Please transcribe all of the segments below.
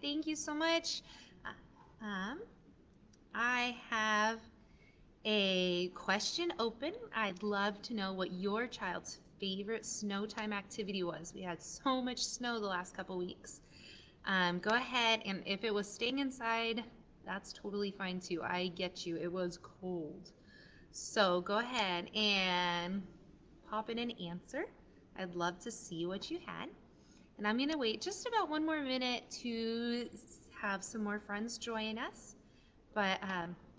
Thank you so much. Um, I have a question open. I'd love to know what your child's favorite snow time activity was. We had so much snow the last couple weeks. Go ahead, and if it was staying inside, that's totally fine too. I get you. It was cold. So go ahead and pop in an answer. I'd love to see what you had. And I'm going to wait just about one more minute to have some more friends join us. But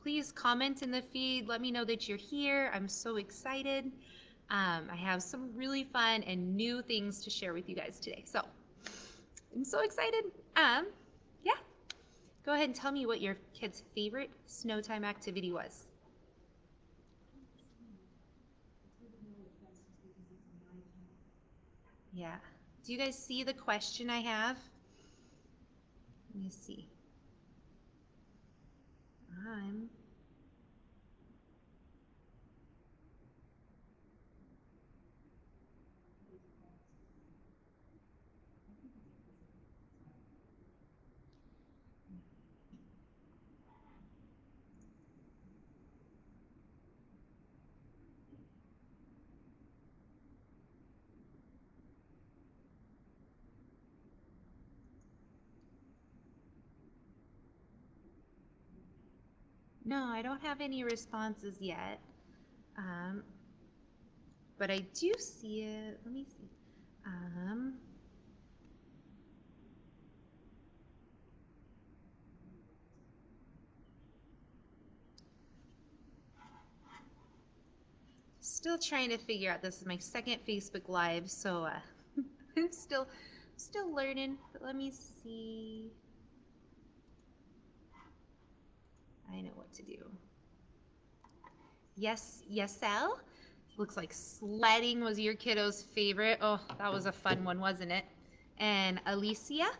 please comment in the feed. Let me know that you're here. I'm so excited. I have some really fun and new things to share with you guys today. So I'm so excited. Yeah, go ahead and tell me what your kid's favorite snow time activity was. Yeah. Do you guys see the question I have? Let me see. I'm No, I don't have any responses yet. Um, but I do see it. Let me see. Um, Still trying to figure out. This is my second Facebook Live, so I'm still learning. But let me see. I know what to do. Yes, Yesel. Looks like sledding was your kiddo's favorite. Oh, that was a fun one, wasn't it? And Alicia,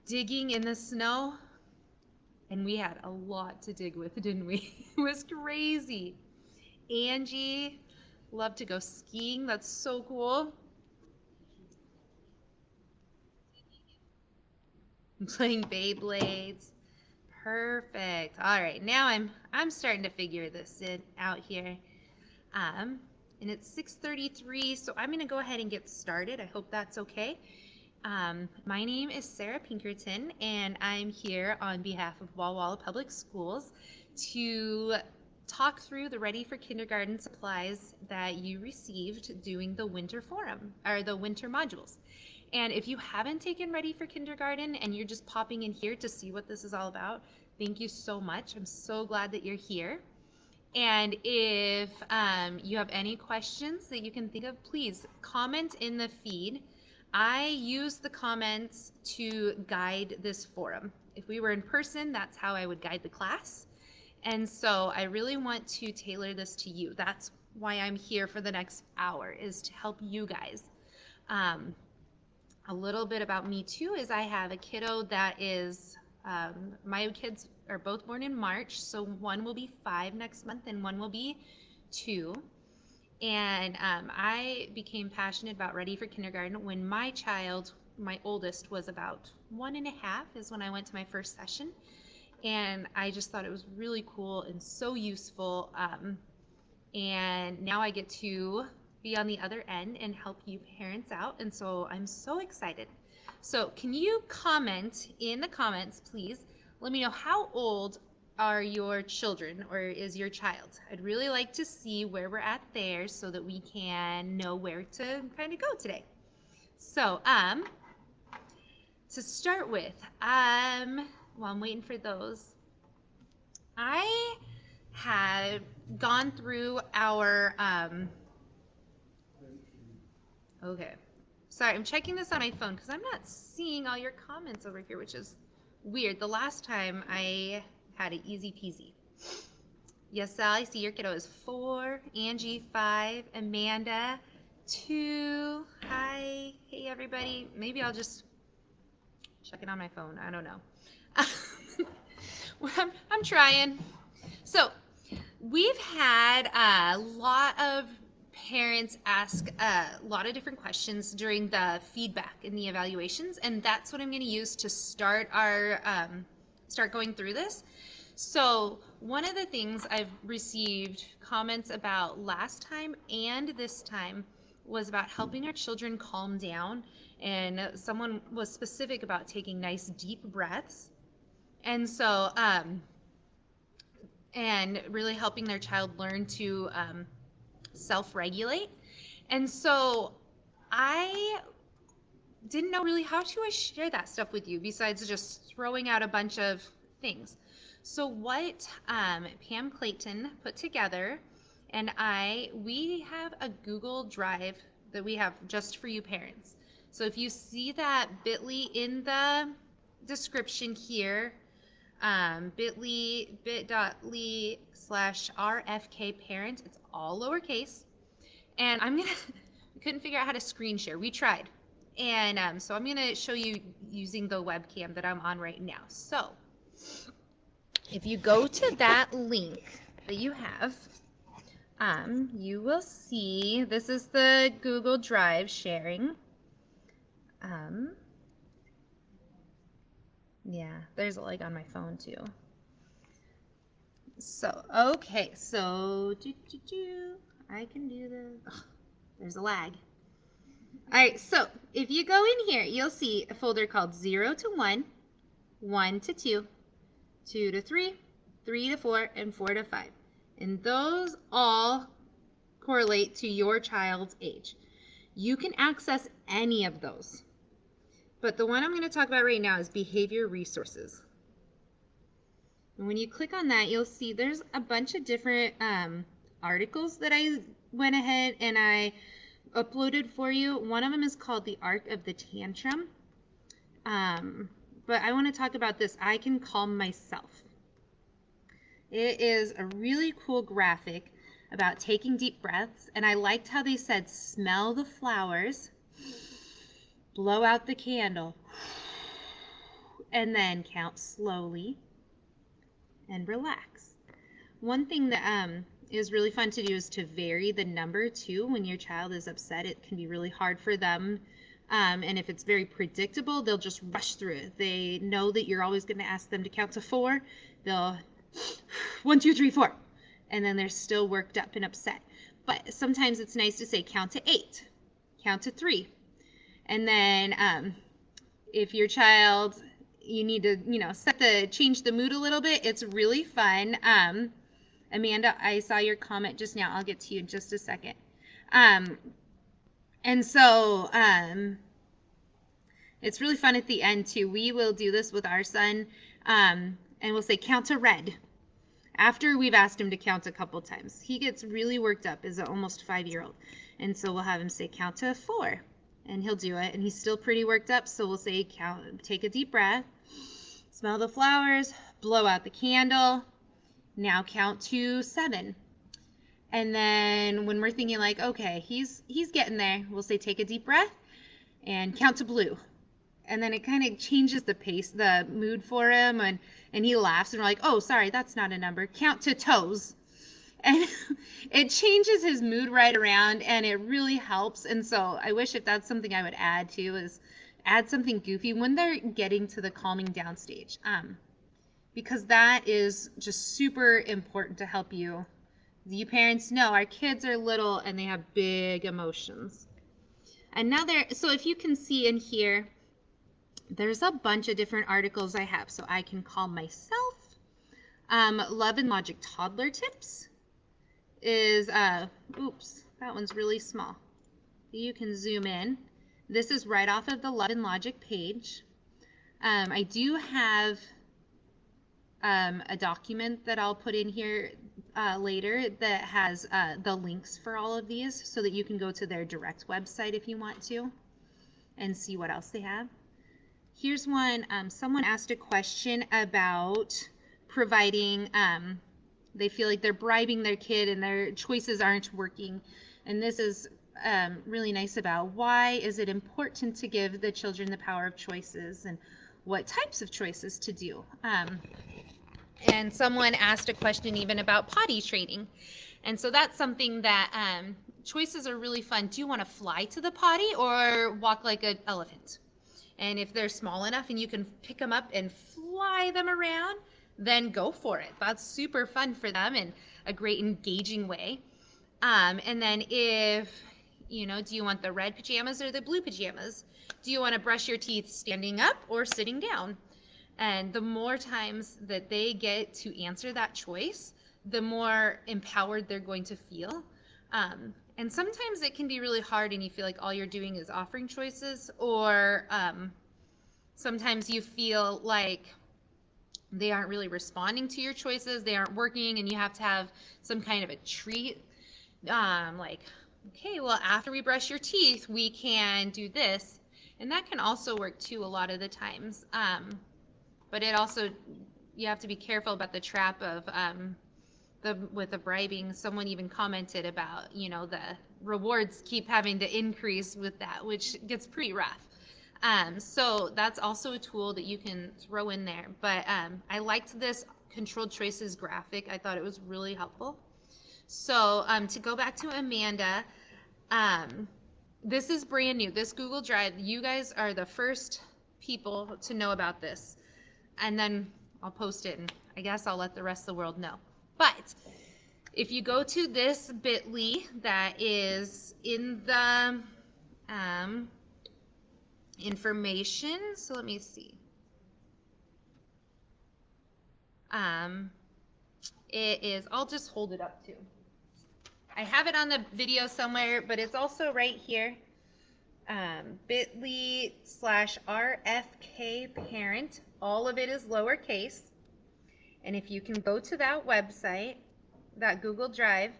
digging in the snow. And we had a lot to dig with, didn't we? It was crazy. Angie, love to go skiing. That's so cool. Playing Beyblades. Perfect. All right, now I'm starting to figure this out here. Um, and it's 6:33, so I'm gonna go ahead and get started. I hope that's okay. My name is Sara Pinkerton, and I'm here on behalf of Walla Walla Public Schools to talk through the Ready for Kindergarten supplies that you received doing the winter forum, or the winter modules. And if you haven't taken Ready for Kindergarten and you're just popping in here to see what this is all about, thank you so much. I'm so glad that you're here. And if you have any questions that you can think of, please comment in the feed. I use the comments to guide this forum. If we were in person, that's how I would guide the class. And so I really want to tailor this to you. That's why I'm here for the next hour, is to help you guys. Um, a little bit about me too is I have a kiddo that is, my kids are both born in March, so one will be 5 next month and one will be 2. And I became passionate about Ready for Kindergarten when my child, my oldest, was about 1.5 is when I went to my first session. And I just thought it was really cool and so useful. And now I get to be on the other end and help you parents out. And so I'm so excited. So can you comment in the comments, please? Let me know, how old are your children, or is your child? I'd really like to see where we're at there so that we can know where to kind of go today. So to start with, while I'm waiting for those, I had gone through our okay. Sorry, I'm checking this on my phone because I'm not seeing all your comments over here, which is weird. The last time I had it easy peasy. Yes, Sal, I see your kiddo is 4, Angie 5, Amanda 2. Hi, hey everybody. Maybe I'll just check it on my phone. I don't know. I'm trying. So we've had a lot of parents ask a lot of different questions during the feedback and the evaluations, and that's what I'm going to use to start start going through this. So one of the things I've received comments about last time and this time was about helping our children calm down, and someone was specific about taking nice deep breaths, and so and really helping their child learn to self-regulate. And so I didn't know really how to share that stuff with you besides just throwing out a bunch of things. So what Pam Clayton put together, and we have a Google Drive that we have just for you parents. So if you see that bit.ly in the description here, bit.ly/RFK parent, it's all lowercase. And we couldn't figure out how to screen share. We tried. And so I'm going to show you using the webcam that I'm on right now. So if you go to that link that you have, you will see, this is the Google Drive sharing. Yeah, there's a lag on my phone too. So, okay, so I can do this. Oh, there's a lag. All right, so if you go in here, you'll see a folder called 0 to 1, 1 to 2, 2 to 3, 3 to 4, and 4 to 5. And those all correlate to your child's age. You can access any of those. But the one I'm going to talk about right now is behavior resources. And when you click on that, you'll see there's a bunch of different articles that I went ahead and I uploaded for you. One of them is called The Arc of the Tantrum. But I want to talk about this. I can calm myself. It is a really cool graphic about taking deep breaths. And I liked how they said, smell the flowers, blow out the candle, and then count slowly and relax. One thing that is really fun to do is to vary the number too. When your child is upset, it can be really hard for them. And if it's very predictable, they'll just rush through it. They know that you're always going to ask them to count to 4. They'll 1, 2, 3, 4. And then they're still worked up and upset. But sometimes it's nice to say count to 8, count to 3. And then if your child, you need to, change the mood a little bit, it's really fun. Amanda, I saw your comment just now. I'll get to you in just a second. And so it's really fun at the end too. We will do this with our son, and we'll say count to red after we've asked him to count a couple times. He gets really worked up as an almost 5-year-old. And so we'll have him say count to 4. And he'll do it, and he's still pretty worked up, so we'll say count, take a deep breath, smell the flowers, blow out the candle, now count to 7. And then when we're thinking like, okay, he's getting there, we'll say take a deep breath and count to blue. And then it kind of changes the pace, the mood for him, and he laughs, and we're like, oh, sorry, that's not a number, count to toes. And it changes his mood right around, and it really helps. And so I wish if that's something I would add too, is add something goofy when they're getting to the calming down stage, because that is just super important to help you. You parents know our kids are little and they have big emotions. So if you can see in here, there's a bunch of different articles I have. So I can calm myself. Love and Logic Toddler Tips is, oops, that one's really small. You can zoom in. This is right off of the Love and Logic page. I do have a document that I'll put in here later that has the links for all of these so that you can go to their direct website if you want to and see what else they have. Here's one. Someone asked a question about providing, they feel like they're bribing their kid and their choices aren't working. And this is really nice about why is it important to give the children the power of choices and what types of choices to do. And someone asked a question even about potty training. And so that's something that choices are really fun. Do you want to fly to the potty or walk like an elephant? And if they're small enough and you can pick them up and fly them around, then go for it. That's super fun for them and a great engaging way. And then if, do you want the red pajamas or the blue pajamas? Do you want to brush your teeth standing up or sitting down? And the more times that they get to answer that choice, the more empowered they're going to feel. And sometimes it can be really hard and you feel like all you're doing is offering choices, or sometimes you feel like they aren't really responding to your choices, they aren't working, and you have to have some kind of a treat. Like, okay, well, after we brush your teeth, we can do this. And that can also work too a lot of the times. But it also, you have to be careful about the trap of with the bribing. Someone even commented about, the rewards keep having to increase with that, which gets pretty rough. So that's also a tool that you can throw in there. But I liked this controlled choices graphic. I thought it was really helpful. So to go back to Amanda, this is brand new. This Google Drive, you guys are the first people to know about this. And then I'll post it, and I guess I'll let the rest of the world know. But if you go to this bit.ly that is in the information, so let me see. It is, I'll just hold it up too. I have it on the video somewhere, but it's also right here. bit.ly/RFK parent. All of it is lowercase. And if you can go to that website, that Google Drive,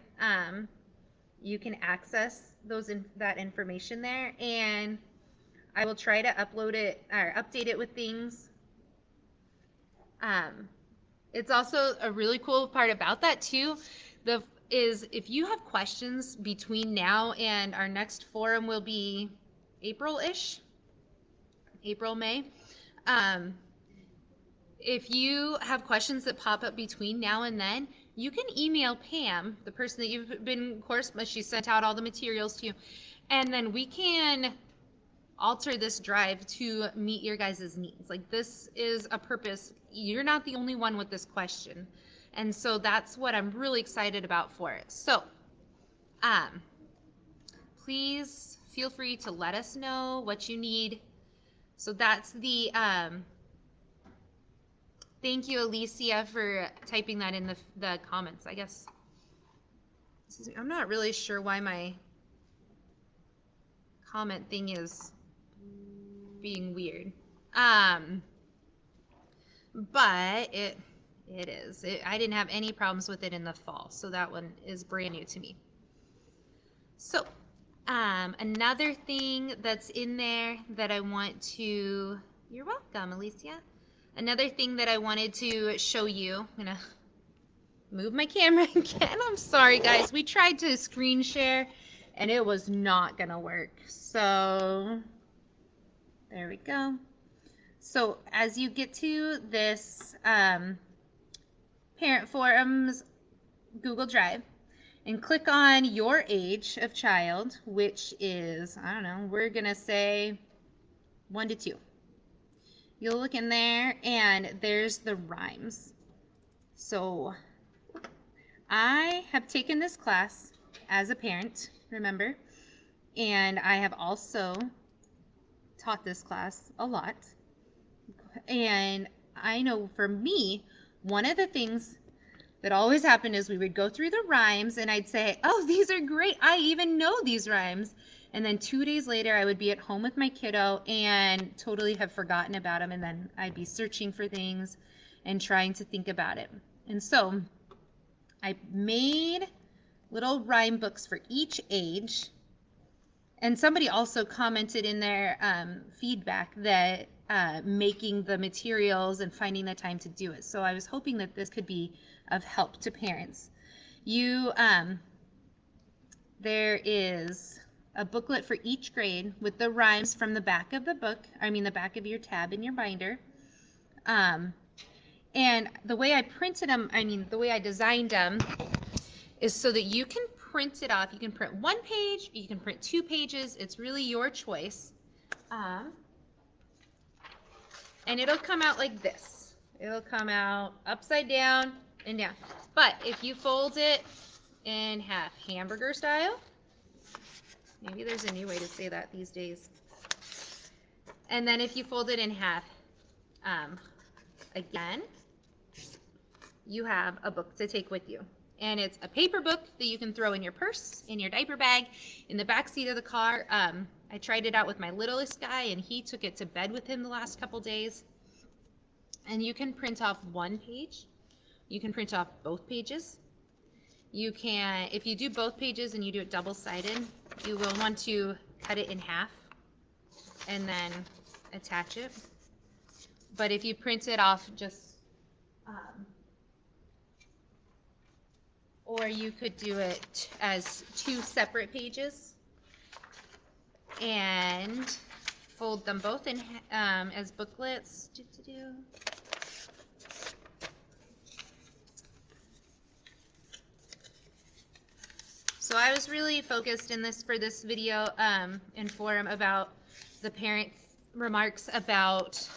you can access that information there. And I will try to upload it or update it with things. It's also a really cool part about that too. Is if you have questions between now and our next forum will be April-ish, April, May. If you have questions that pop up between now and then, you can email Pam, the person that you've been, of course, she sent out all the materials to you, and then we can alter this drive to meet your guys' needs. Like, this is a purpose. You're not the only one with this question. And so that's what I'm really excited about for it. So please feel free to let us know what you need. So that's the thank you, Alicia, for typing that in the comments. I guess I'm not really sure why my comment thing is being weird, but it is. I didn't have any problems with it in the fall, so that one is brand new to me. So another thing that's in there that I want to, you're welcome, Alicia. Another thing that I wanted to show you, I'm gonna move my camera again. I'm sorry, guys. We tried to screen share and it was not gonna work. So there we go. So as you get to this Parent Forums Google Drive and click on your age of child, which is, I don't know, we're gonna say 1 to 2. You'll look in there and there's the rhymes. So I have taken this class as a parent, remember, and I have also taught this class a lot. And I know for me, one of the things that always happened is we would go through the rhymes and I'd say, oh, these are great. I even know these rhymes. And then 2 days later, I would be at home with my kiddo and totally have forgotten about them. And then I'd be searching for things and trying to think about it. And so I made little rhyme books for each age. And somebody also commented in their feedback that making the materials and finding the time to do it. So I was hoping that this could be of help to parents. There is a booklet for each grade with the rhymes from the back of the book, the back of your tab in your binder. And the way I printed them, the way I designed them is so that you can print it off. You can print 1 page, you can print 2 pages. It's really your choice. And it'll come out like this. It'll come out upside down and down. But if you fold it in half, hamburger style, maybe there's a new way to say that these days. And then if you fold it in half, again, you have a book to take with you. And it's a paper book that you can throw in your purse, in your diaper bag, in the back seat of the car. I tried it out with my littlest guy, and he took it to bed with him the last couple days. And you can print off 1 page. You can print off both pages. You can, if you do both pages and you do it double-sided, you will want to cut it in half and then attach it. But if you print it off just, or you could do it as 2 separate pages and fold them both in as booklets. So I was really focused in this for this video and forum about the parent remarks about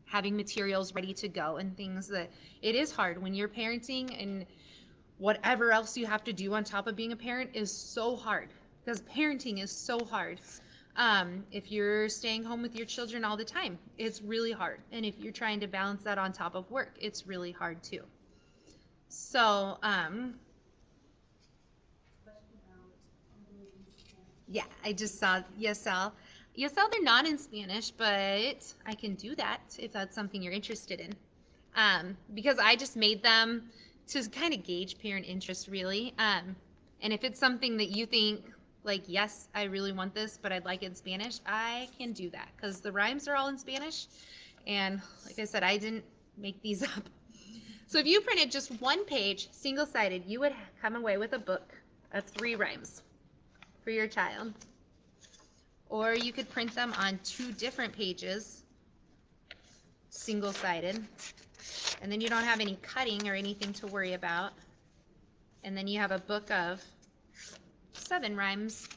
having materials ready to go and things that it is hard when you're parenting, and whatever else you have to do on top of being a parent is so hard, because parenting is so hard. If you're staying home with your children all the time, it's really hard. And if you're trying to balance that on top of work, it's really hard too. So, yeah, I just saw Yesel. Yesel, they're not in Spanish, but I can do that if that's something you're interested in. Because I just made them to kind of gauge parent interest, really. And if it's something that you think, like, yes, I really want this, but I'd like it in Spanish, I can do that, because the rhymes are all in Spanish. And like I said, I didn't make these up. So if you printed just 1 page, single-sided, you would come away with a book of 3 rhymes for your child. Or you could print them on 2 different pages, single-sided, and then you don't have any cutting or anything to worry about. And then you have a book of 7 rhymes.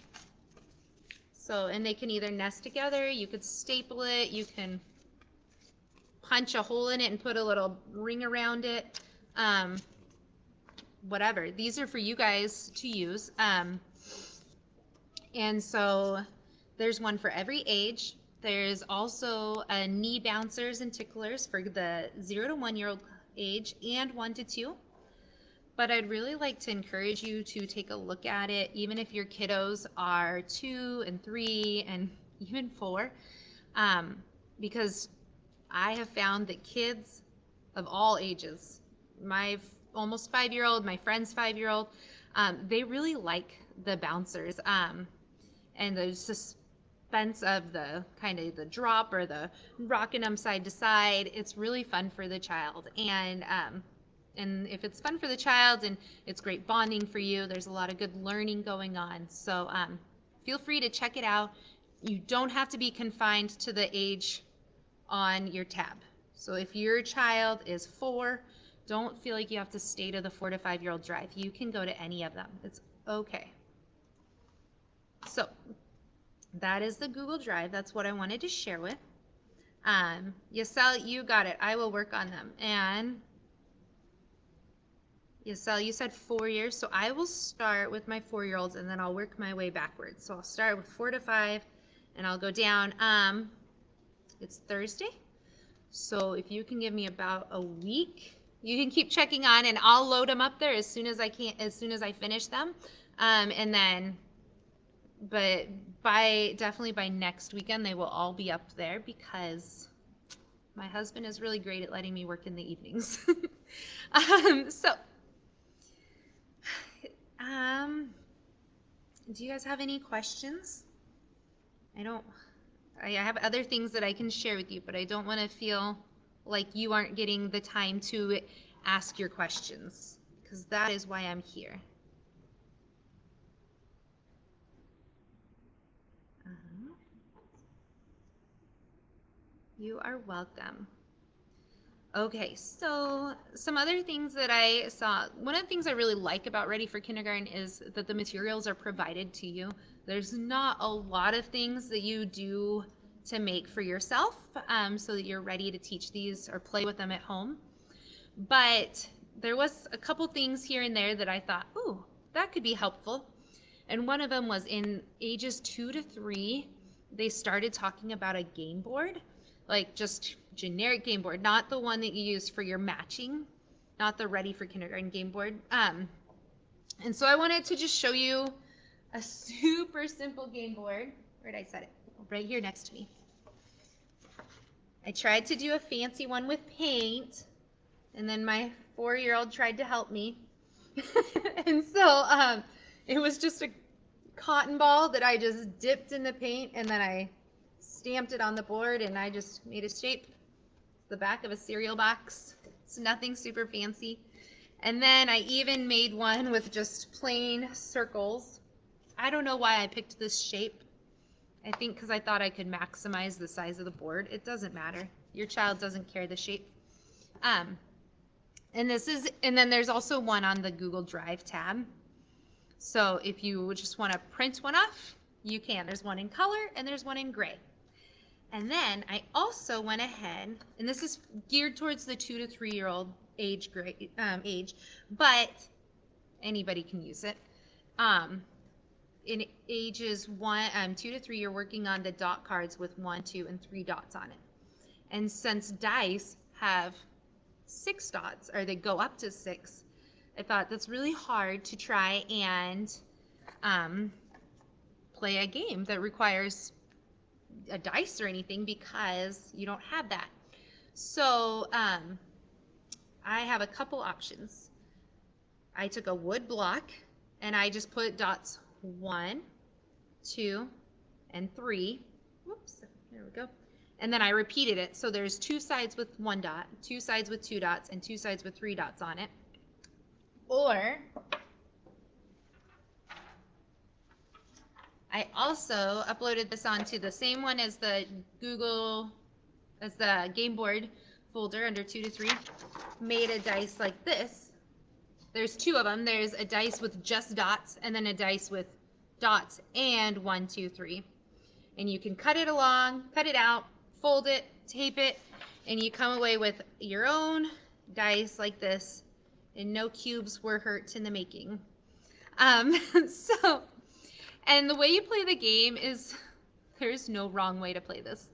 So, and they can either nest together, you could staple it, you can punch a hole in it and put a little ring around it, whatever. These are for you guys to use. And so there's one for every age. There's also knee bouncers and ticklers for the 0 to 1 year old age and 1 to 2. But I'd really like to encourage you to take a look at it, even if your kiddos are 2 and 3 and even 4, because I have found that kids of all ages, my almost 5-year-old, my friend's 5-year-old, they really like the bouncers, and the suspense of the kind of the drop or the rocking them side to side. It's really fun for the child, and if it's fun for the child and it's great bonding for you, there's a lot of good learning going on. So feel free to check it out. You don't have to be confined to the age on your tab. So if your child is 4, don't feel like you have to stay to the 4 to 5-year-old drive. You can go to any of them. It's okay. So that is the Google Drive. That's what I wanted to share with. Yesel, you got it. I will work on them. And Yesel, you said 4 years, so I will start with my 4-year-olds and then I'll work my way backwards. So I'll start with 4 to 5 and I'll go down. It's Thursday, so if you can give me about a week, you can keep checking on and I'll load them up there as soon as I can, as soon as I finish them. And then, but definitely by next weekend, they will all be up there, because my husband is really great at letting me work in the evenings. Do you guys have any questions? I have other things that I can share with you, but I don't want to feel like you aren't getting the time to ask your questions, because that is why I'm here. You are welcome. Okay, so some other things that I saw. One of the things I really like about Ready for Kindergarten is that the materials are provided to you. There's not a lot of things that you do to make for yourself, so that you're ready to teach these or play with them at home. But there was a couple things here and there that I thought, ooh, that could be helpful. And one of them was in ages 2 to 3, they started talking about a game board, like just generic game board, not the one that you use for your matching, not the Ready for Kindergarten game board. And so I wanted to just show you a super simple game board. Where did I set it? Right here next to me. I tried to do a fancy one with paint, and then my 4-year-old tried to help me. And so it was just a cotton ball that I just dipped in the paint, and then I stamped it on the board, and I just made a shape. The back of a cereal box. It's nothing super fancy. And then I even made one with just plain circles. I don't know why I picked this shape. I think because I thought I could maximize the size of the board. It doesn't matter. Your child doesn't care the shape. And then there's also one on the Google Drive tab. So if you just want to print one off, you can. There's one in color and there's one in gray. And then I also went ahead, and this is geared towards the 2 to 3-year-old age, but anybody can use it. In ages 2 to 3, you're working on the dot cards with 1, 2, and 3 dots on it. And since dice have 6 dots, or they go up to 6, I thought that's really hard to try and play a game that requires a dice or anything, because you don't have that. So I have a couple options. I took a wood block and I just put dots 1, 2, and 3. Whoops, there we go. And then I repeated it. So there's 2 sides with 1 dot, 2 sides with 2 dots, and 2 sides with 3 dots on it. Or I also uploaded this onto the same one as the game board folder under 2 to 3, made a dice like this. There's 2 of them. There's a dice with just dots, and then a dice with dots and 1, 2, 3. And you can cut it out, fold it, tape it, and you come away with your own dice like this, and no cubes were hurt in the making. And the way you play the game is, there's no wrong way to play this.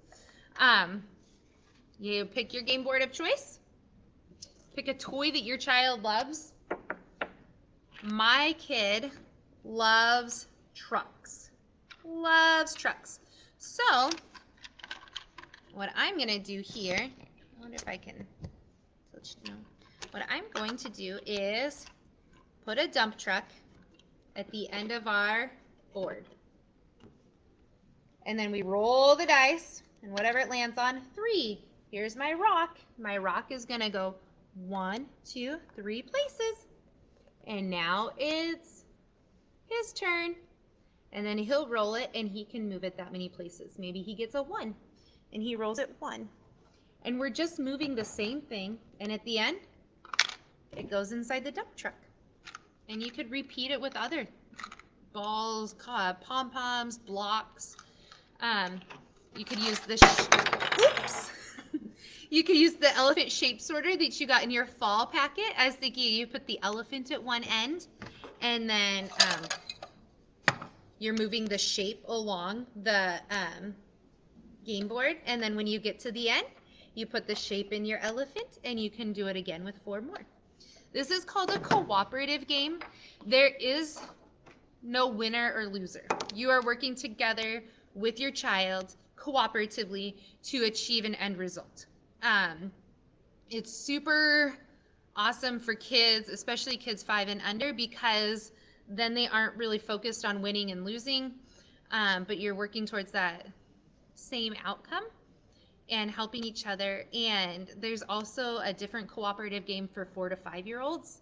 You pick your game board of choice. Pick a toy that your child loves. My kid loves trucks. Loves trucks. So, what I'm going to do here, I wonder if I can, what I'm going to do is put a dump truck at the end of our board. And then we roll the dice, and whatever it lands on, 3. Here's my rock. My rock is going to go 1, 2, 3 places. And now it's his turn. And then he'll roll it, and he can move it that many places. Maybe he gets a 1, and he rolls it 1. And we're just moving the same thing, and at the end, it goes inside the dump truck. And you could repeat it with other balls, pom-poms, blocks. You could use the you could use the elephant shape sorter that you got in your fall packet. I was thinking you put the elephant at one end, and then you're moving the shape along the game board, and then when you get to the end, you put the shape in your elephant, and you can do it again with 4 more. This is called a cooperative game. There is no winner or loser. You are working together with your child cooperatively to achieve an end result. It's super awesome for kids, especially kids 5 and under, because then they aren't really focused on winning and losing, but you're working towards that same outcome and helping each other. And there's also a different cooperative game for 4 to 5-year-olds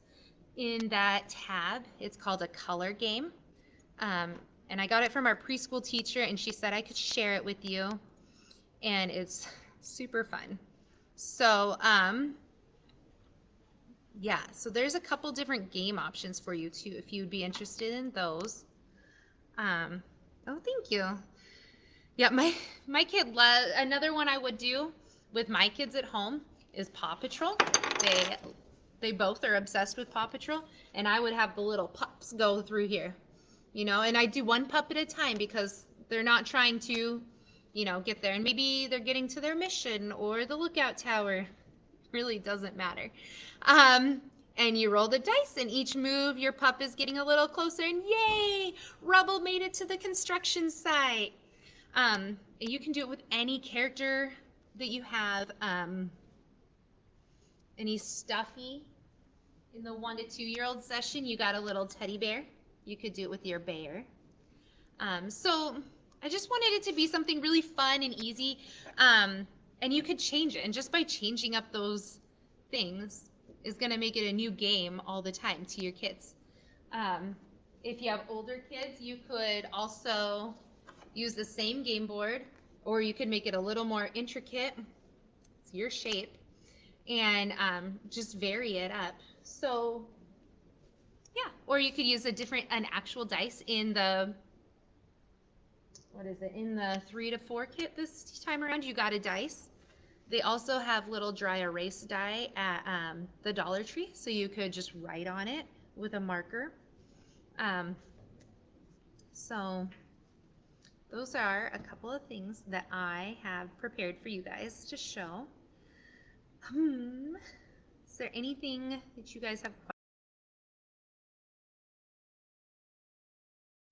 in that tab. It's called a color game. And I got it from our preschool teacher, and she said I could share it with you, and it's super fun. So Yeah, so there's a couple different game options for you too, if you'd be interested in those. Oh, thank you. Yeah, my kid another one I would do with my kids at home is Paw Patrol. They they both are obsessed with Paw Patrol, and I would have the little pups go through here, and I do one pup at a time because they're not trying to, get there, and maybe they're getting to their mission or the lookout tower. Really doesn't matter. Um, and you roll the dice, and each move your pup is getting a little closer, and yay, Rubble made it to the construction site. You can do it with any character that you have. Any stuffy in the 1 to 2 year old session, you got a little teddy bear. You could do it with your bear. So I just wanted it to be something really fun and easy. And you could change it. And just by changing up those things is going to make it a new game all the time to your kids. If you have older kids, you could also use the same game board, or you could make it a little more intricate. It's your shape. And just vary it up. So, yeah. Or you could use an actual dice in the in the 3 to 4 kit this time around. You got a dice. They also have little dry erase die at the Dollar Tree, so you could just write on it with a marker. So those are a couple of things that I have prepared for you guys to show. Is there anything that you guys have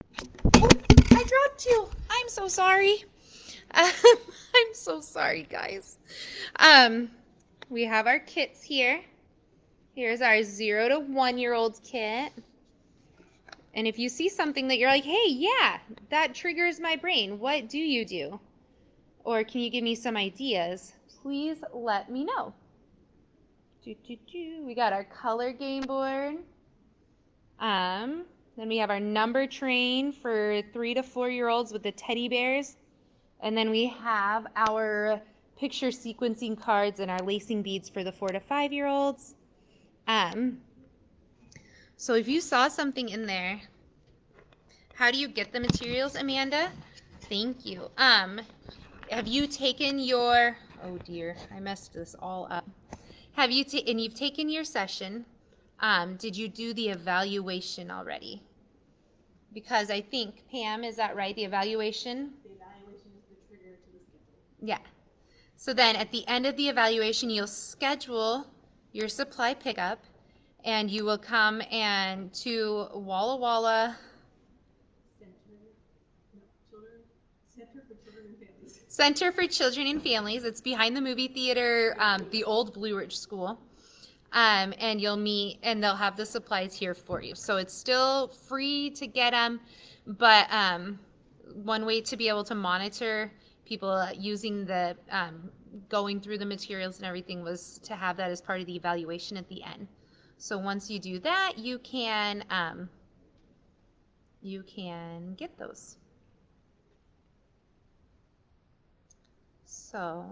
questions? Oh, I dropped you. I'm so sorry. I'm so sorry, guys. We have our kits here. Here's our 0 to 1 year old kit. And if you see something that you're like, hey, yeah, that triggers my brain, what do you do? Or can you give me some ideas? Please let me know. We got our color game board. Then we have our number train for 3 to 4 year olds with the teddy bears. And then we have our picture sequencing cards and our lacing beads for the 4 to 5 year olds. So if you saw something in there, how do you get the materials, Amanda? Thank you. Have you taken your, oh dear, I messed this all up. And you've taken your session. Did you do the evaluation already? Because I think, Pam, is that right? The evaluation? The evaluation is the trigger to the schedule. Yeah. So then at the end of the evaluation, you'll schedule your supply pickup, and you will come and to Walla Walla Center for Children and Families. It's behind the movie theater, the old Blue Ridge School. And you'll meet, and they'll have the supplies here for you. So it's still free to get them, but one way to be able to monitor people using the going through the materials and everything was to have that as part of the evaluation at the end. So once you do that, you can get those. So,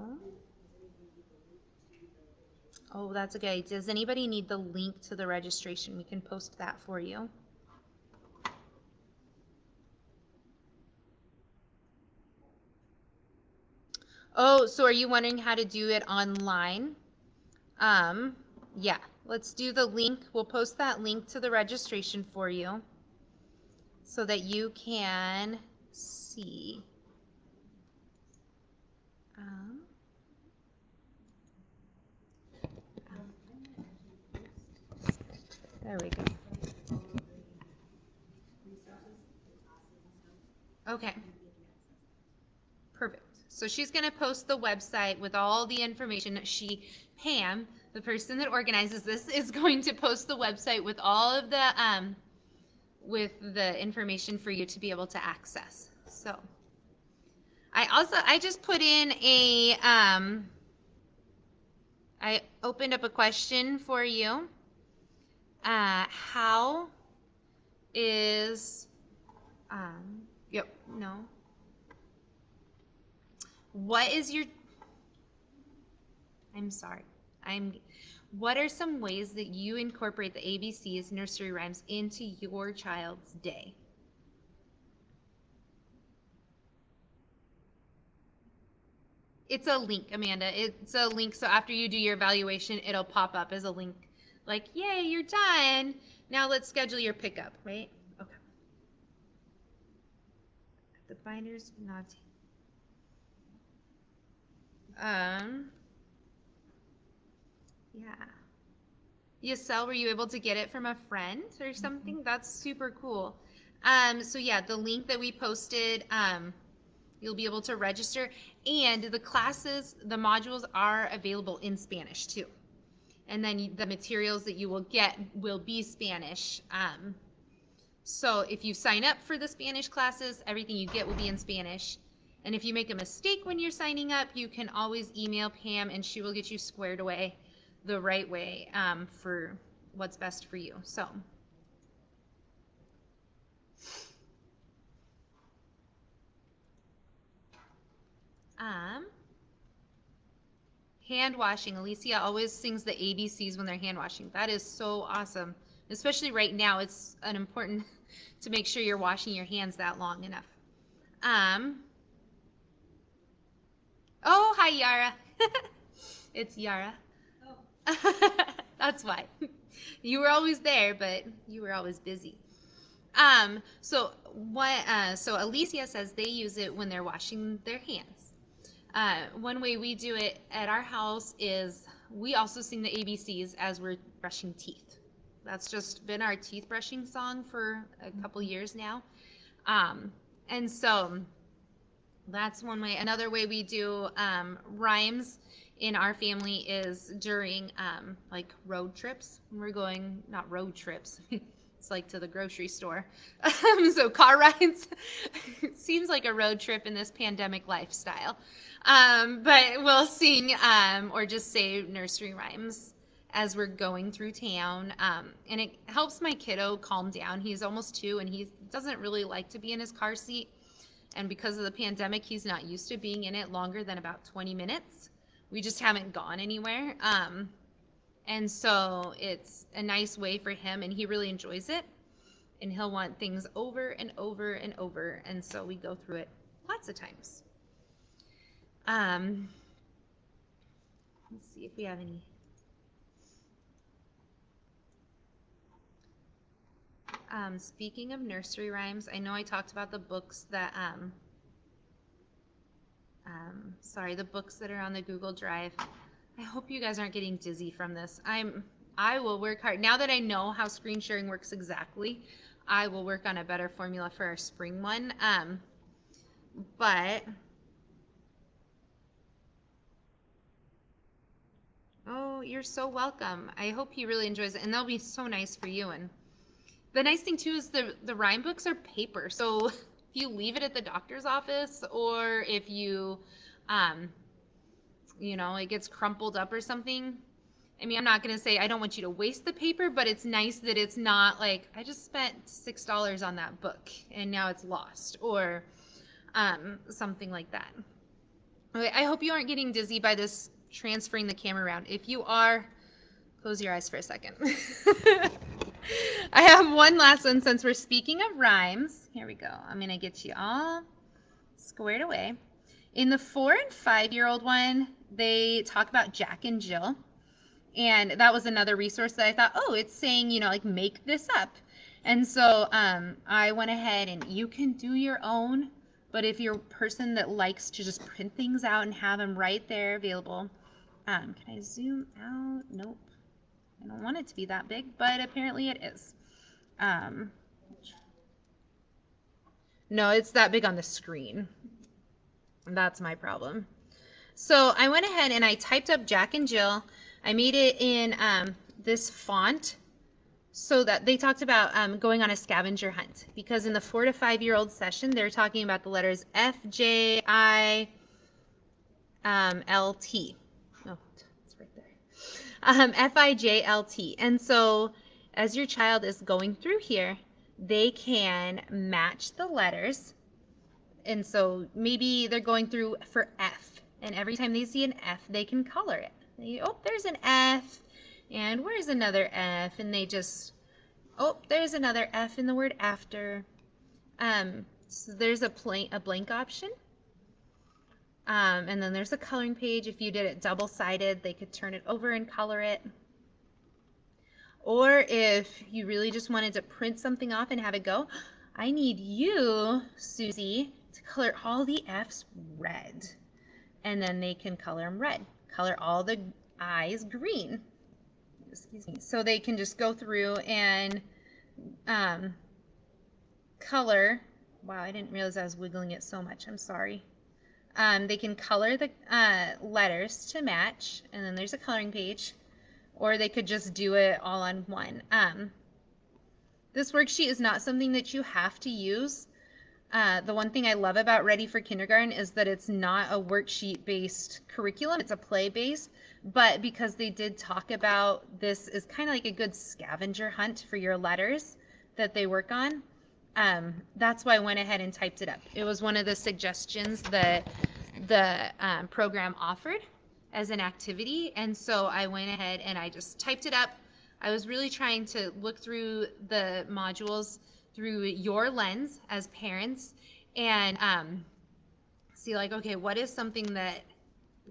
oh, that's okay. Does anybody need the link to the registration? We can post that for you. Oh, so are you wondering how to do it online? Yeah, let's do the link. We'll post that link to the registration for you so that you can see. There we go. Okay. Perfect. So she's going to post the website with all the information. Pam, the person that organizes this, is going to post the website with all of the information for you to be able to access. So I just put in I opened up a question for you. How is, yep, no. What is your, I'm sorry. I'm What are some ways that you incorporate the ABCs nursery rhymes into your child's day? It's a link, Amanda. It's a link. So after you do your evaluation, it'll pop up as a link like, yay, you're done. Now let's schedule your pickup, right? Okay. The binders not. Um, yeah. Yesel, were you able to get it from a friend or something? That's super cool. So yeah, the link that we posted, you'll be able to register, and the classes, the modules are available in Spanish too. And then the materials that you will get will be Spanish. So if you sign up for the Spanish classes, everything you get will be in Spanish. And if you make a mistake when you're signing up, you can always email Pam and she will get you squared away the right way for what's best for you. So, um, hand washing. Alicia always sings the ABCs when they're hand washing. That is so awesome. Especially right now, it's an important to make sure you're washing your hands that long enough. Um, oh, hi, Yara. It's Yara. Oh. That's why. You were always there, but you were always busy. So Alicia says they use it when they're washing their hands. One way we do it at our house is we also sing the ABCs as we're brushing teeth. That's just been our teeth brushing song for a couple years now. Um, and so that's one way. Another way we do rhymes in our family is during like road trips. We're going, not road trips. It's like to the grocery store. So car rides seems like a road trip in this pandemic lifestyle. But we'll sing or just say nursery rhymes as we're going through town. And it helps my kiddo calm down. He's almost 2 and he doesn't really like to be in his car seat. And because of the pandemic, he's not used to being in it longer than about 20 minutes. We just haven't gone anywhere. And so it's a nice way for him, and he really enjoys it. And he'll want things over and over and over. And so we go through it lots of times. Let's see if we have any. Speaking of nursery rhymes, I know I talked about the books that the books that are on the Google Drive. I hope you guys aren't getting dizzy from this. I will work hard. Now that I know how screen sharing works exactly, I will work on a better formula for our spring one. But oh, you're so welcome. I hope he really enjoys it, and they'll be so nice for you. And the nice thing too is the rhyme books are paper, so if you leave it at the doctor's office or if you it gets crumpled up or something. I mean, I'm not going to say I don't want you to waste the paper, but it's nice that it's not like I just spent $6 on that book and now it's lost or something like that. Okay, I hope you aren't getting dizzy by this transferring the camera around. If you are, close your eyes for a second. I have one last one since we're speaking of rhymes. Here we go. I'm going to get you all squared away. In the 4 and 5-year-old one, they talk about Jack and Jill. And that was another resource that I thought, oh, it's saying, like make this up. And so I went ahead and you can do your own. But if you're a person that likes to just print things out and have them right there available, can I zoom out? Nope. I don't want it to be that big, but apparently it is. No, it's that big on the screen. That's my problem. So I went ahead and I typed up Jack and Jill. I made it in this font so that they talked about going on a scavenger hunt, because in the 4 to 5-year-old session, they're talking about the letters F, J, I, L, T. Oh, it's right there. F, I, J, L, T. And so as your child is going through here, they can match the letters. And so maybe they're going through for F, and every time they see an F, they can color it. Oh, there's an F. And where's another F? And they just, oh, there's another F in the word after. So there's a blank option. And then there's a coloring page. If you did it double-sided, they could turn it over and color it. Or if you really just wanted to print something off and have it go, I need you, Susie, to color all the F's red. And then they can color them red. Color all the I's green. Excuse me. So they can just go through and color. Wow, I didn't realize I was wiggling it so much. I'm sorry. They can color the letters to match, and then there's a coloring page. Or they could just do it all on one. This worksheet is not something that you have to use. The one thing I love about Ready for Kindergarten is that it's not a worksheet-based curriculum. It's a play-based. But because they did talk about this is kind of like a good scavenger hunt for your letters that they work on, that's why I went ahead and typed it up. It was one of the suggestions that the program offered as an activity. And so I went ahead and I just typed it up. I was really trying to look through the modules through your lens as parents and see like, okay, what is something that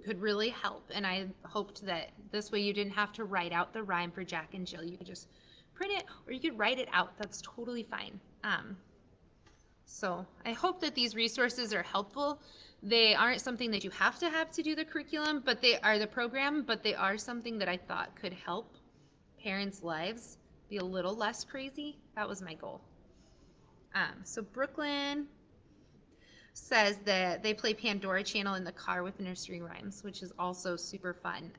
could really help? And I hoped that this way you didn't have to write out the rhyme for Jack and Jill. You could just print it or you could write it out. That's totally fine. So I hope that these resources are helpful. They aren't something that you have to do the curriculum, but they are the program, but they are something that I thought could help parents' lives be a little less crazy. That was my goal. So Brooklyn says that they play Pandora Channel in the car with nursery rhymes, which is also super fun.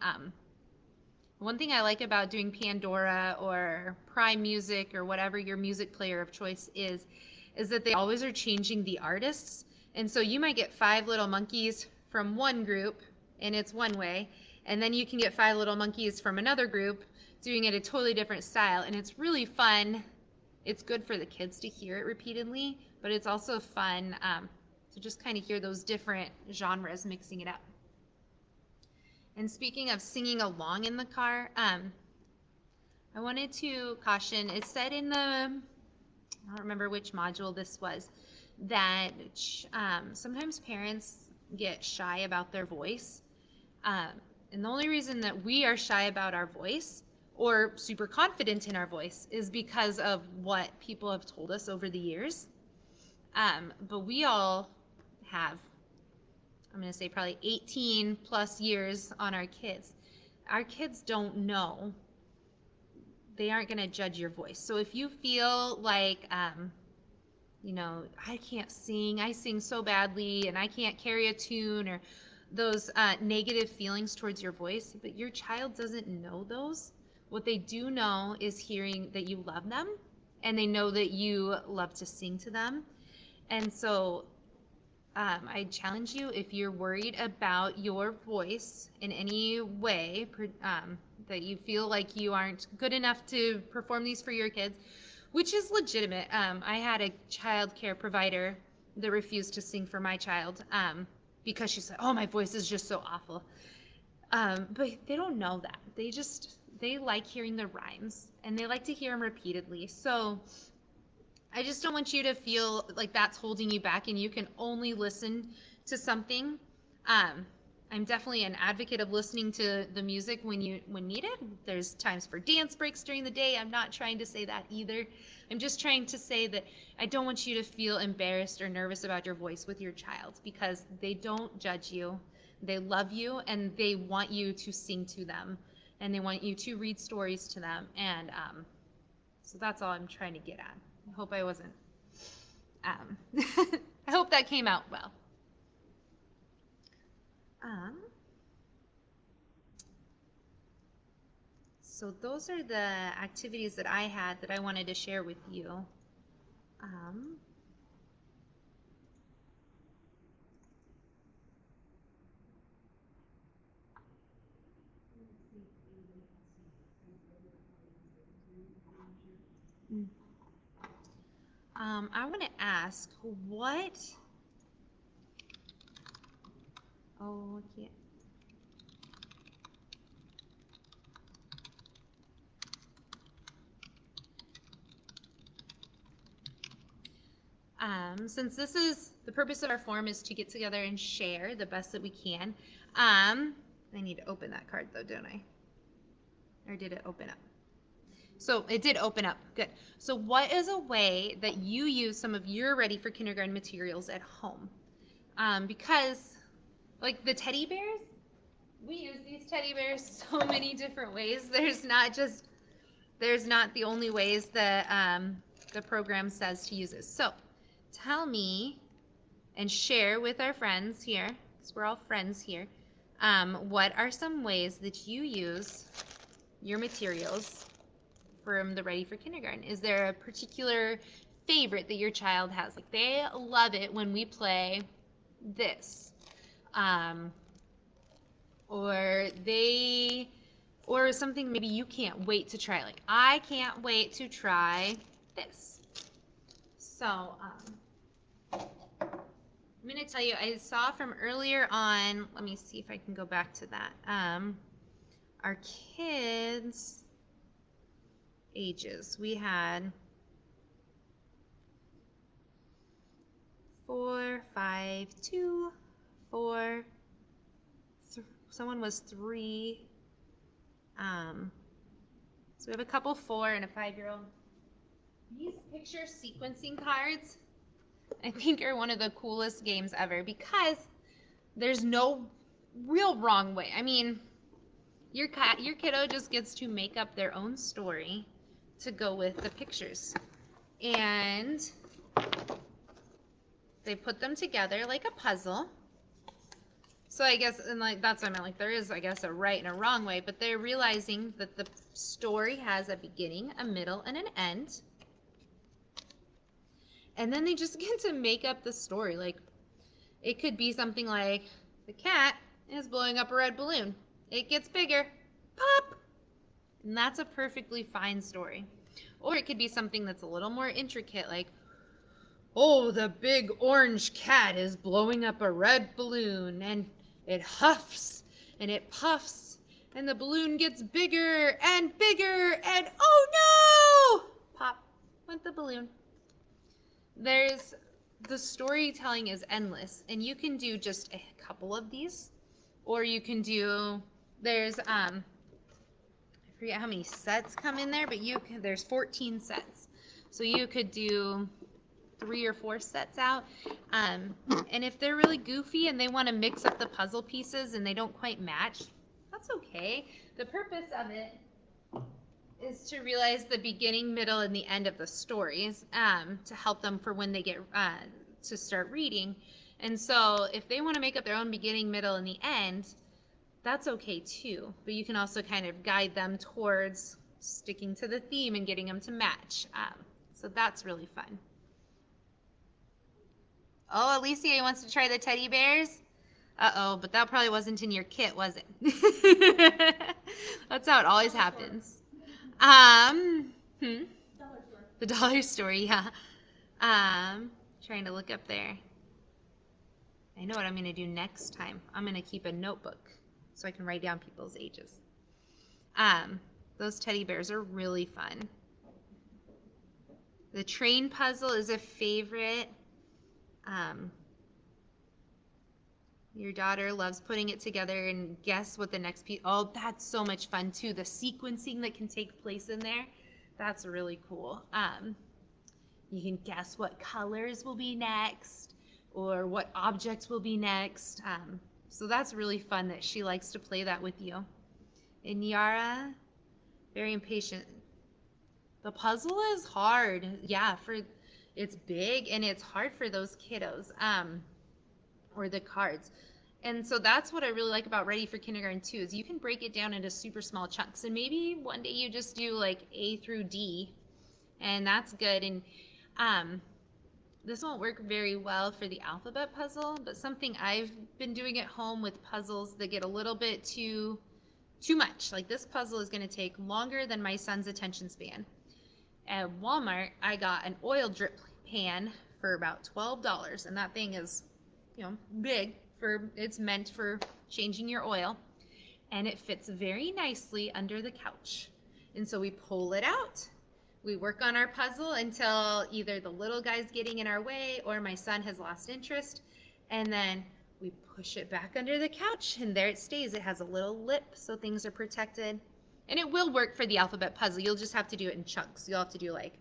One thing I like about doing Pandora or Prime Music or whatever your music player of choice is that they always are changing the artists. And so you might get 5 Little Monkeys from one group and it's one way, and then you can get 5 Little Monkeys from another group doing it a totally different style, and it's really fun. It's good for the kids to hear it repeatedly, but it's also fun to just kind of hear those different genres mixing it up. And speaking of singing along in the car, I wanted to caution, it said in the, I don't remember which module this was, that sometimes parents get shy about their voice. And the only reason that we are shy about our voice or super confident in our voice is because of what people have told us over the years. But we all have, I'm going to say probably 18 plus years on our kids. Our kids don't know. They aren't going to judge your voice. So if you feel like, I can't sing, I sing so badly, and I can't carry a tune, or those negative feelings towards your voice, but your child doesn't know those. What they do know is hearing that you love them, and they know that you love to sing to them. And so I challenge you, if you're worried about your voice in any way, that you feel like you aren't good enough to perform these for your kids, which is legitimate. I had a child care provider that refused to sing for my child because she said, oh, my voice is just so awful. But they don't know that. They like hearing the rhymes, and they like to hear them repeatedly. So I just don't want you to feel like that's holding you back and you can only listen to something. I'm definitely an advocate of listening to the music when needed. There's times for dance breaks during the day. I'm not trying to say that either. I'm just trying to say that I don't want you to feel embarrassed or nervous about your voice with your child, because they don't judge you. They love you and they want you to sing to them, and they want you to read stories to them. And so that's all I'm trying to get at. I hope I wasn't. I hope that came out well. So those are the activities that I had that I wanted to share with you. I want to ask what. Oh, I can't. Since this is the purpose of our form is to get together and share the best that we can. I need to open that card though, don't I? Or did it open up? So it did open up. Good. So what is a way that you use some of your Ready for Kindergarten materials at home? Because like the teddy bears, we use these teddy bears so many different ways. There's not the only ways that the program says to use it. So tell me and share with our friends here, because we're all friends here, what are some ways that you use your materials from the Ready for Kindergarten? Is there a particular favorite that your child has? Like they love it when we play this. Or they or something maybe you can't wait to try. Like I can't wait to try this. So I'm going to tell you, I saw from earlier on, let me see if I can go back to that. Our kids' ages. We had 4, 5, 2, 4. Someone was 3. So we have a couple 4 and a 5-year-old. These picture sequencing cards, I think, are one of the coolest games ever because there's no real wrong way. I mean, your kiddo just gets to make up their own story to go with the pictures. And they put them together like a puzzle. So I guess, and like that's what I meant, like there is, I guess, a right and a wrong way, but they're realizing that the story has a beginning, a middle, and an end. And then they just get to make up the story. Like it could be something like the cat is blowing up a red balloon. It gets bigger. Pop! And that's a perfectly fine story. Or it could be something that's a little more intricate, like, oh, the big orange cat is blowing up a red balloon, and it huffs, and it puffs, and the balloon gets bigger, and oh no! Pop went the balloon. The storytelling is endless, and you can do just a couple of these, or you can do, I forget how many sets come in there, but there's 14 sets. So you could do 3 or 4 sets out. And if they're really goofy and they want to mix up the puzzle pieces and they don't quite match, that's okay. The purpose of it is to realize the beginning, middle, and the end of the stories to help them for when they get to start reading. And so if they want to make up their own beginning, middle, and the end, that's okay too. But you can also kind of guide them towards sticking to the theme and getting them to match. So that's really fun. Oh, Alicia wants to try the teddy bears? Uh-oh, but that probably wasn't in your kit, was it? That's how it always happens. Hmm? Dollar store. The dollar store, yeah. Trying to look up there. I know what I'm going to do next time. I'm going to keep a notebook so I can write down people's ages. Those teddy bears are really fun. The train puzzle is a favorite. Your daughter loves putting it together and guess what the next piece. Oh, that's so much fun too. The sequencing that can take place in there, that's really cool. You can guess what colors will be next or what objects will be next. So that's really fun that she likes to play that with you. And Yara, very impatient. The puzzle is hard. Yeah, it's big and it's hard for those kiddos. Or the cards. And so that's what I really like about Ready for Kindergarten too, is you can break it down into super small chunks. And maybe one day you just do like A through D, and that's good. And this won't work very well for the alphabet puzzle, but something I've been doing at home with puzzles that get a little bit too much. Like this puzzle is going to take longer than my son's attention span. At Walmart, I got an oil drip pan for about $12, and that thing is, big. It's meant for changing your oil, and it fits very nicely under the couch. And so we pull it out, We work on our puzzle until either the little guy's getting in our way or my son has lost interest. And then we push it back under the couch and there it stays. It has a little lip so things are protected. And it will work for the alphabet puzzle. You'll just have to do it in chunks. You'll have to do like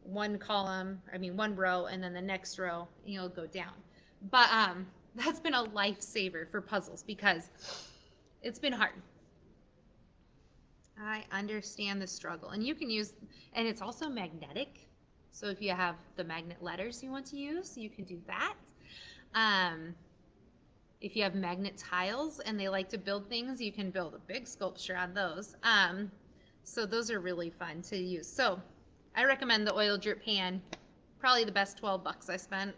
one row, and then the next row, and you'll go down. But that's been a lifesaver for puzzles because it's been hard. I understand the struggle. And you can use, and it's also magnetic. So if you have the magnet letters you want to use, you can do that. Um, if you have magnet tiles and they like to build things, you can build a big sculpture on those. So those are really fun to use. So I recommend the oil drip pan. Probably the best $12 I spent.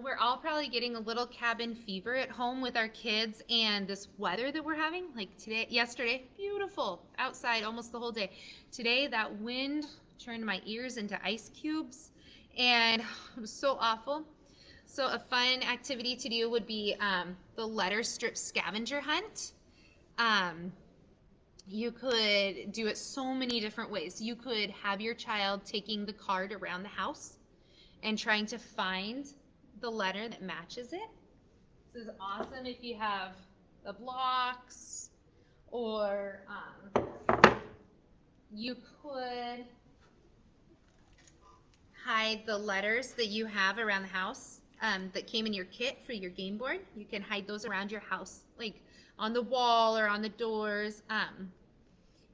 We're all probably getting a little cabin fever at home with our kids and this weather that we're having. Like yesterday, beautiful outside almost the whole day. Today, that wind turned my ears into ice cubes, and it was so awful. So a fun activity to do would be the letter strip scavenger hunt. You could do it so many different ways. You could have your child taking the card around the house and trying to find the letter that matches it. This is awesome if you have the blocks, or you could hide the letters that you have around the house that came in your kit for your game board. You can hide those around your house, like on the wall or on the doors.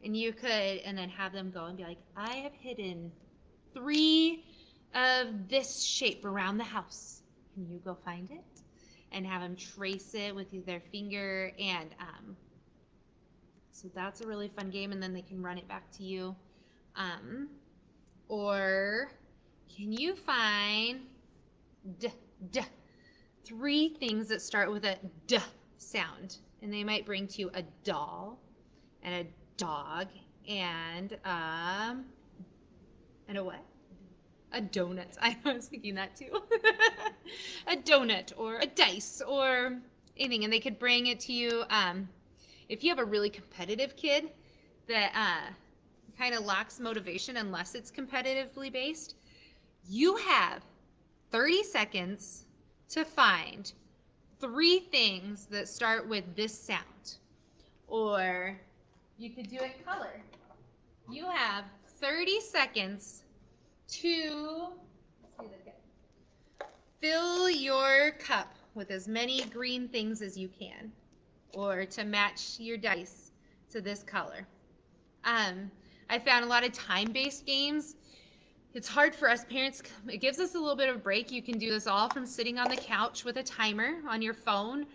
And you could, and then have them go and be like, I have hidden 3 of this shape around the house. Can you go find it? And have them trace it with their finger. And so that's a really fun game. And then they can run it back to you. Or can you find 3 things that start with a D sound? And they might bring to you a doll and a dog and a what? A donut. I was thinking that too. A donut or a dice or anything, and they could bring it to you. If you have a really competitive kid that kind of lacks motivation unless it's competitively based, you have 30 seconds to find 3 things that start with this sound. Or you could do it color. You have 30 seconds to fill your cup with as many green things as you can, or to match your dice to this color. I found a lot of time-based games. It's hard for us parents. It gives us a little bit of a break. You can do this all from sitting on the couch with a timer on your phone.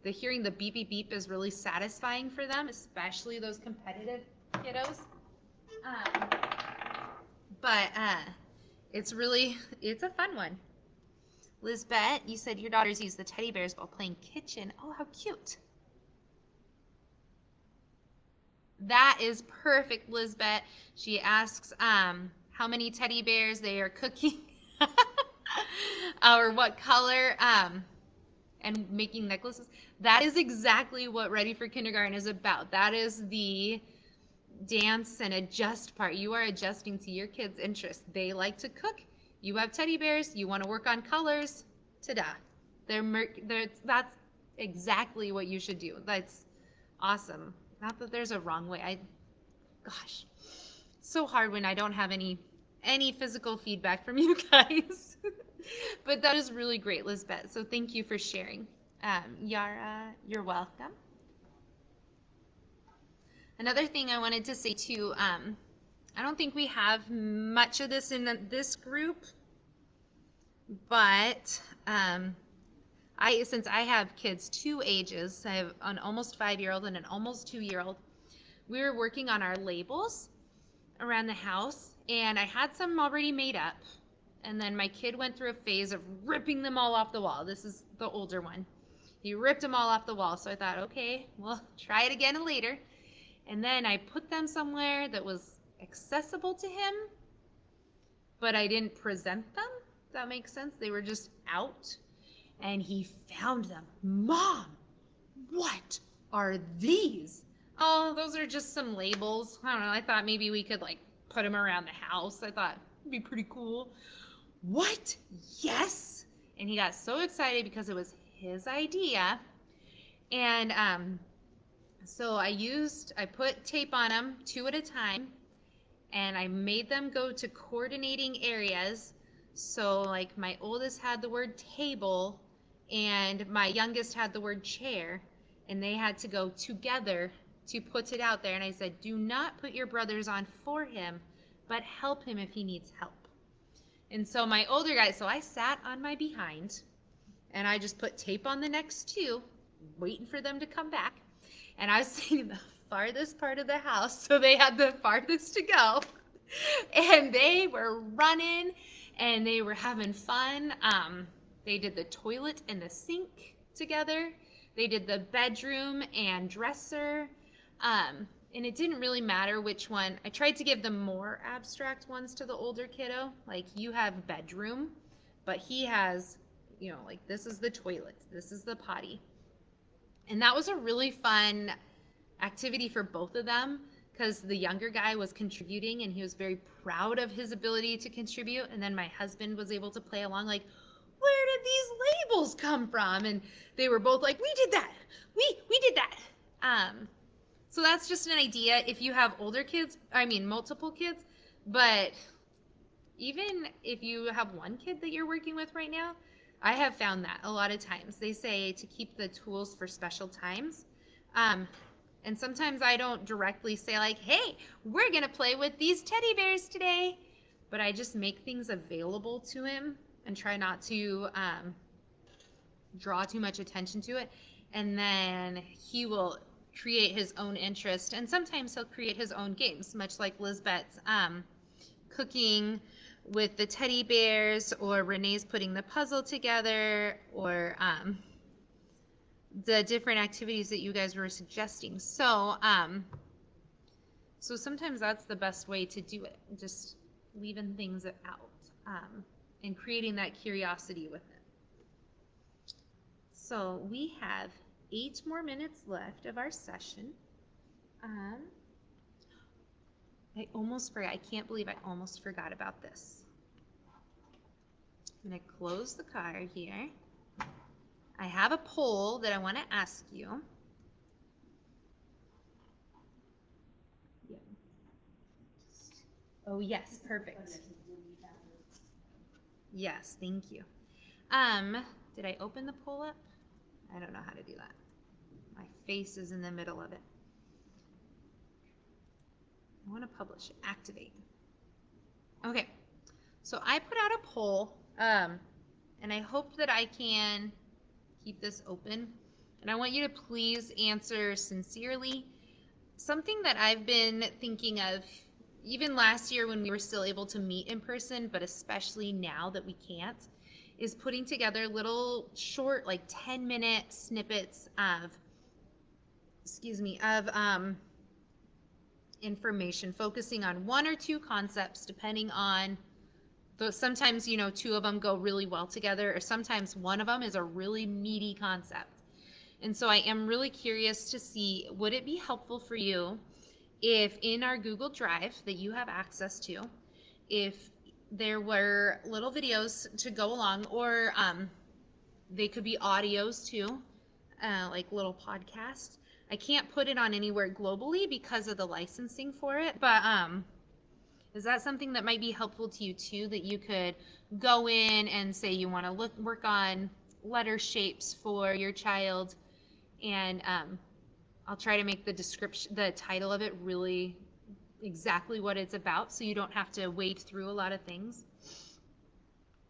Hearing the beep, beep, beep is really satisfying for them, especially those competitive kiddos. But it's a fun one. Lizbeth, you said your daughters use the teddy bears while playing kitchen. Oh, how cute. That is perfect, Lizbeth. She asks how many teddy bears they are cooking or what color, and making necklaces. That is exactly what Ready for Kindergarten is about. That is the dance and adjust part. You are adjusting to your kids' interests. They like to cook. You have teddy bears. You want to work on colors. Ta-da. That's exactly what you should do. That's awesome. Not that there's a wrong way. Gosh, so hard when I don't have any physical feedback from you guys. But that is really great, Lizbeth. So thank you for sharing. Yara, you're welcome. Another thing I wanted to say too, I don't think we have much of this in this group, but since I have kids 2 ages, I have an almost 5-year-old and an almost 2-year-old, we were working on our labels around the house, and I had some already made up, and then my kid went through a phase of ripping them all off the wall. This is the older one. He ripped them all off the wall, so I thought, okay, we'll try it again later. And then I put them somewhere that was accessible to him, but I didn't present them. Does that make sense? They were just out, and he found them. Mom, what are these? Oh, those are just some labels. I don't know. I thought maybe we could like put them around the house. I thought it'd be pretty cool. What? Yes. And he got so excited because it was his idea. And so I put tape on them 2 at a time, and I made them go to coordinating areas. So, like, my oldest had the word table, and my youngest had the word chair, and they had to go together to put it out there. And I said, do not put your brothers on for him, but help him if he needs help. And so my older guy, so I sat on my behind, and I just put tape on the next 2, waiting for them to come back. And I was sitting in the farthest part of the house, so they had the farthest to go. And they were running, and they were having fun. They did the toilet and the sink together. They did the bedroom and dresser. And it didn't really matter which one. I tried to give them more abstract ones to the older kiddo. Like, you have bedroom, but he has, like, this is the toilet, this is the potty. And that was a really fun activity for both of them, because the younger guy was contributing and he was very proud of his ability to contribute. And then my husband was able to play along, like, where did these labels come from? And they were both like, we did that. We did that. So that's just an idea if you have older kids, multiple kids. But even if you have one kid that you're working with right now, I have found that a lot of times they say to keep the tools for special times. And sometimes I don't directly say, like, hey, we're going to play with these teddy bears today. But I just make things available to him and try not to draw too much attention to it. And then he will create his own interest. And sometimes he'll create his own games, much like Lisbeth's cooking with the teddy bears, or Renee's putting the puzzle together, or the different activities that you guys were suggesting. So sometimes that's the best way to do it, just leaving things out and creating that curiosity with it. So we have 8 more minutes left of our session. I almost forgot. I can't believe I almost forgot about this. I'm going to close the card here. I have a poll that I want to ask you. Yeah. Oh, yes, perfect. Yes, thank you. Did I open the poll up? I don't know how to do that. My face is in the middle of it. I want to publish, activate. Okay, so I put out a poll, and I hope that I can keep this open. And I want you to please answer sincerely. Something that I've been thinking of, even last year when we were still able to meet in person, but especially now that we can't, is putting together little short, like 10-minute snippets of information, focusing on 1 or 2 concepts, depending on sometimes 2 of them go really well together, or sometimes one of them is a really meaty concept. And so I am really curious to see, would it be helpful for you if in our Google Drive that you have access to, if there were little videos to go along, or they could be audios too, like little podcasts. I can't put it on anywhere globally because of the licensing for it, but is that something that might be helpful to you too, that you could go in and say you want to work on letter shapes for your child, and I'll try to make the title of it really exactly what it's about, so you don't have to wade through a lot of things.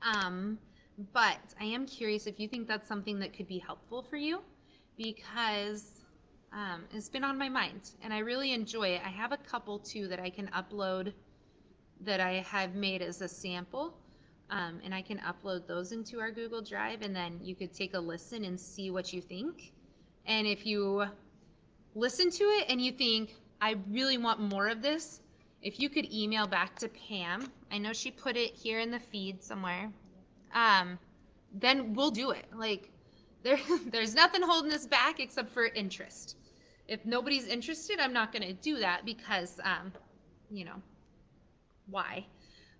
But I am curious if you think that's something that could be helpful for you, because it's been on my mind and I really enjoy it. I have a couple too that I can upload that I have made as a sample, and I can upload those into our Google Drive, and then you could take a listen and see what you think. And if you listen to it and you think, I really want more of this, if you could email back to Pam, I know she put it here in the feed somewhere, then we'll do it. Like, there, there's nothing holding us back except for interest. If nobody's interested, I'm not going to do that because, you know, why?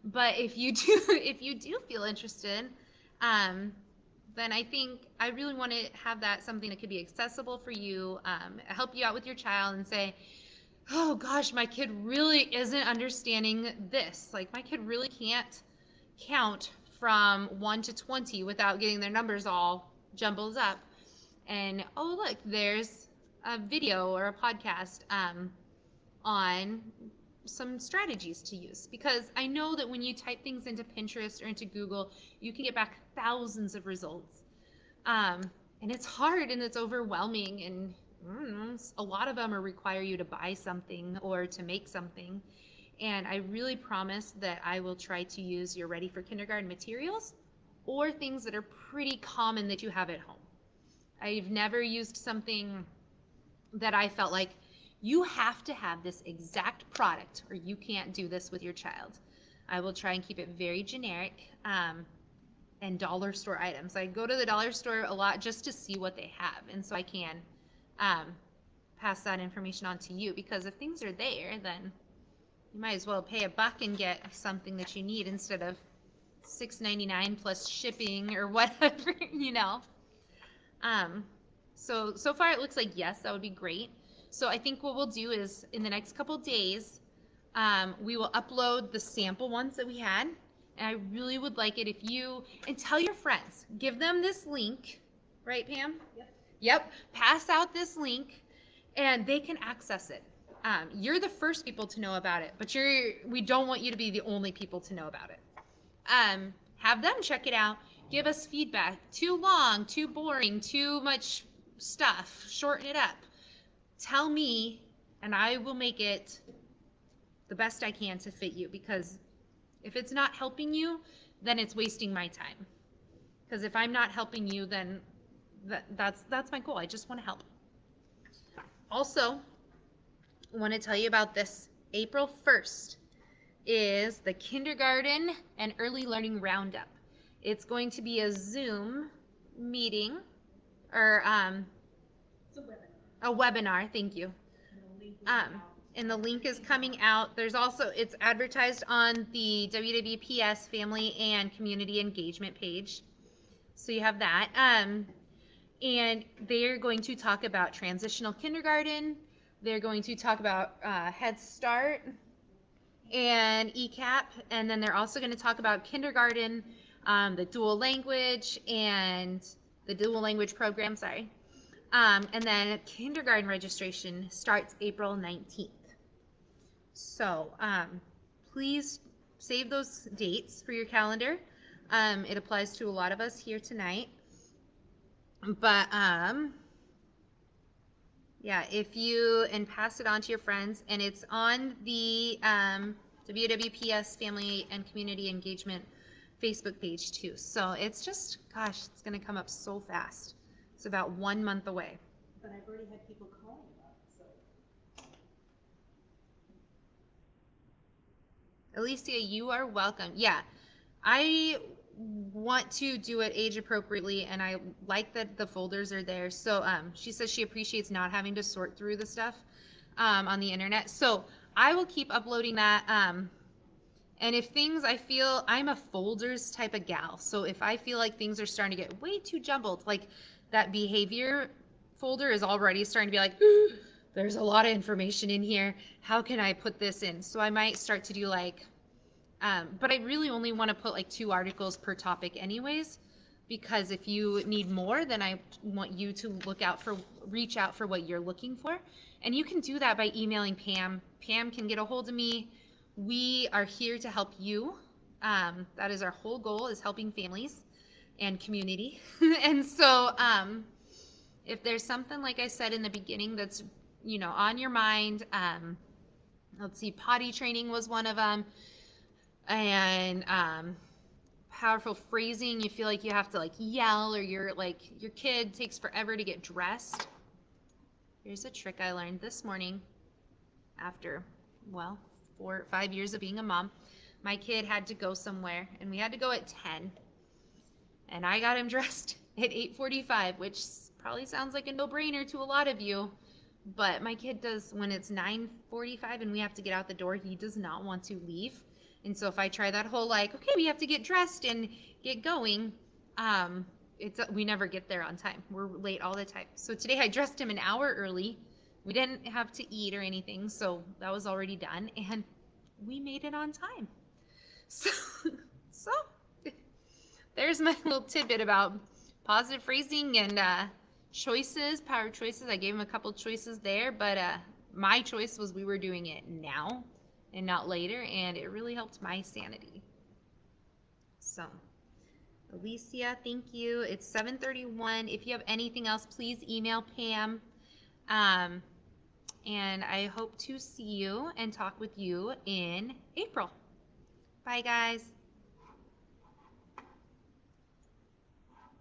But if you do, if you do feel interested, um, then I think I really want to have that something that could be accessible for you, help you out with your child, and say, oh gosh, my kid really isn't understanding this. Like my kid really can't count from 1 to 20 without getting their numbers all jumbled up. And oh, look, there's a video or a podcast on some strategies to use, because I know that when you type things into Pinterest or into Google, you can get back thousands of results. Um, and it's hard and it's overwhelming, and a lot of them are require you to buy something or to make something. And I really promise that I will try to use your Ready for Kindergarten materials or things that are pretty common that you have at home. I've never used something that I felt like you have to have this exact product or you can't do this with your child. I will try and keep it very generic, and dollar store items. I go to the dollar store a lot just to see what they have, and so I can um, pass that information on to you, because if things are there, then you might as well pay a buck and get something that you need instead of $6.99 plus shipping or whatever, you know. Um, so far it looks like yes, that would be great. So I think what we'll do is in the next couple days, we will upload the sample ones that we had. And I really would like it if you, and tell your friends, give them this link, right, Pam? Yep. Yep. Pass out this link, and they can access it. You're the first people to know about it, but we don't want you to be the only people to know about it. Have them check it out. Give us feedback. Too long, too boring, too much stuff. Shorten it up. Tell me, and I will make it the best I can to fit you, because if it's not helping you, then it's wasting my time. Because if I'm not helping you, then that's my goal. I just want to help. Also, I want to tell you about this. April 1st is the Kindergarten and Early Learning Roundup. It's going to be a Zoom meeting, or It's a webinar. a webinar. Thank you. Um, and the link is coming out. There's also, it's advertised on the WWPS Family and Community Engagement page. So you have that. And they're going to talk about transitional kindergarten. They're going to talk about Head Start and ECAP. And then they're also going to talk about kindergarten, the dual language and the dual language program, sorry. And then kindergarten registration starts April 19th. So please save those dates for your calendar. It applies to a lot of us here tonight. But yeah, if you, and pass it on to your friends, and it's on the WWPS Family and Community Engagement Facebook page too. So it's just, gosh, it's going to come up so fast. It's about 1 month away. But I've already had people calling about it, so. Alicia, you are welcome. Yeah, I want to do it age appropriately, and I like that the folders are there. So she says she appreciates not having to sort through the stuff on the internet. So I will keep uploading that. And if things, I feel, I'm a folders type of gal. So if I feel like things are starting to get way too jumbled, like that behavior folder is already starting to be like, there's a lot of information in here. How can I put this in? So I might start to do like, but I really only want to put like 2 articles per topic anyways, because if you need more, then I want you to reach out for what you're looking for. And you can do that by emailing Pam. Pam can get a hold of me. We are here to help you. That is our whole goal, is helping families and community. And so if there's something, like I said in the beginning, that's, on your mind, let's see, potty training was one of them. And powerful phrasing, you feel like you have to like yell, or your kid takes forever to get dressed. Here's a trick I learned this morning after, well, 4 or 5 years of being a mom. My kid had to go somewhere, and we had to go at 10, and I got him dressed at 8:45, which probably sounds like a no-brainer to a lot of you. But my kid does, when it's 9:45 and we have to get out the door, he does not want to leave. And so if I try that whole like, okay, we have to get dressed and get going, um, we never get there on time. We're late all the time. So today I dressed him an hour early. We didn't have to eat or anything, so that was already done, and we made it on time. So, so there's my little tidbit about positive phrasing and choices, power choices. I gave him a couple choices there, but my choice was we were doing it now and not later, and it really helped my sanity. So, Alicia, thank you. It's 7:31. If you have anything else, please email Pam. Um, and I hope to see you and talk with you in April. Bye, guys.